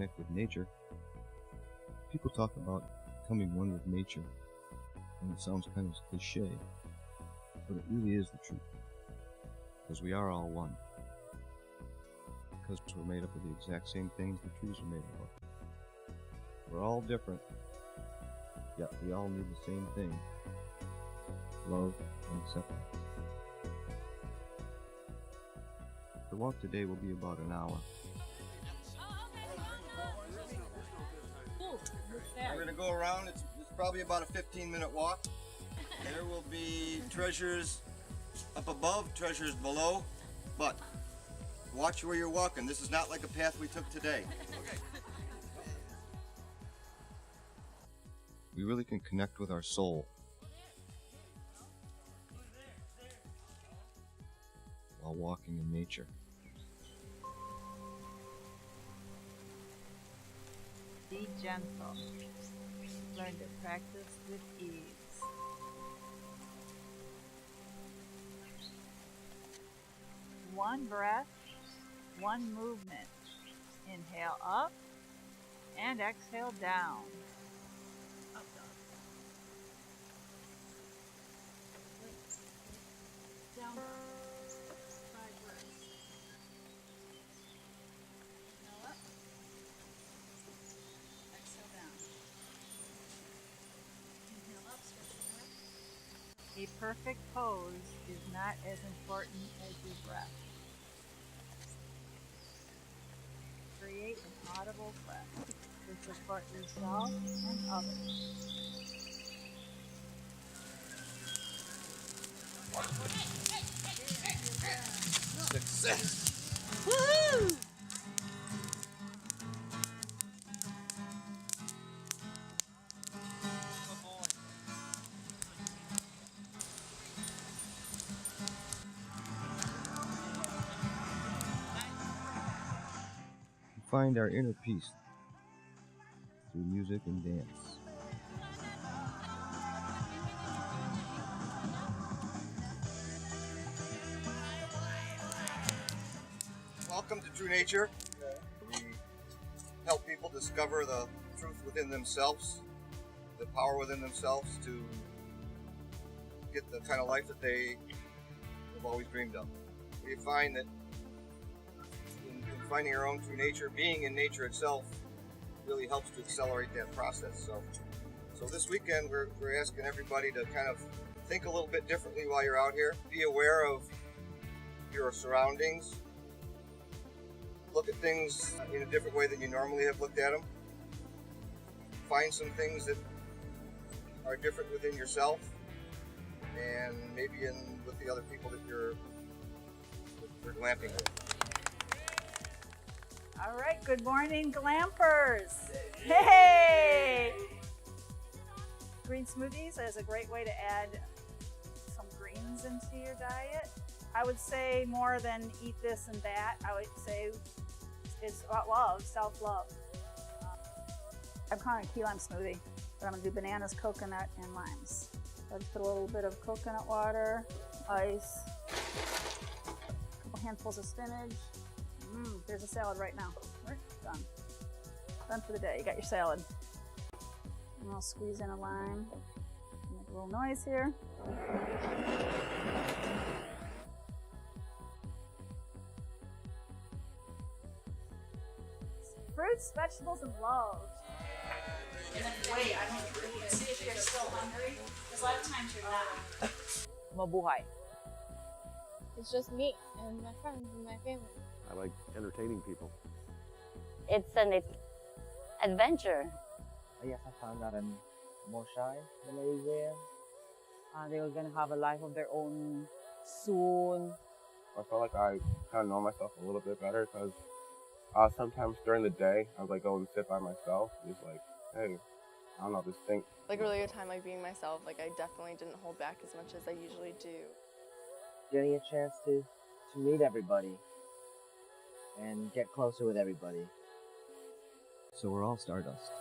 connect with nature. People talk about becoming one with nature, and it sounds kind of cliche, but it really is the truth. Because we are all one. Because we're made up of the exact same things the trees are made up of. We're all different, yet we all need the same thing: love and acceptance. The walk today will be about an hour. We're going to go around. It's probably about a 15-minute walk. There will be treasures up above, treasures below, but watch where you're walking. This is not like a path we took today. We really can connect with our soul while walking in nature. Be gentle. Learn to practice with ease. One breath, one movement. Inhale up and exhale down. Up dog. Down dog. 5 breaths. Inhale up. Exhale down. Inhale up, stretch your back. A perfect pose is not as important as your breath. Create an audible breath to support yourself and others. Success! Woohoo! Find our inner peace through music and dance. Welcome to True Nature. We help people discover the truth within themselves, the power within themselves to get the kind of life that they have always dreamed of. We find that in finding our own true nature, being in nature itself really helps to accelerate that process. So this weekend we're asking everybody to kind of think a little bit differently while you're out here. Be aware of your surroundings. Look at things in a different way than you normally have looked at them. Find some things that are different within yourself and maybe with the other people that you're glamping with. All right, good morning, glampers. Hey! Green smoothies is a great way to add some greens into your diet. I would say more than eat this and that, I would say it's about love, self-love. I'm calling it a key lime smoothie, but I'm gonna do bananas, coconut, and limes. So I just put a little bit of coconut water, ice, a couple handfuls of spinach. There's a salad right now. We're done. Done for the day. You got your salad. And I'll squeeze in a lime. Make a little noise here. Fruits, vegetables, and love. And then wait, I don't really see if you're still hungry. Because a lot of times you're not. Mabuhay. It's just me and my friends and my family. I like entertaining people. It's an adventure. Yes, I found out in Moshai, Malaysia. They were gonna have a life of their own soon. I felt like I kind of know myself a little bit better because sometimes during the day I would like go and sit by myself, just like, hey, I don't know, just think. Like a really good time, like being myself. Like I definitely didn't hold back as much as I usually do. Getting a chance to meet everybody and get closer with everybody. So we're all stardust.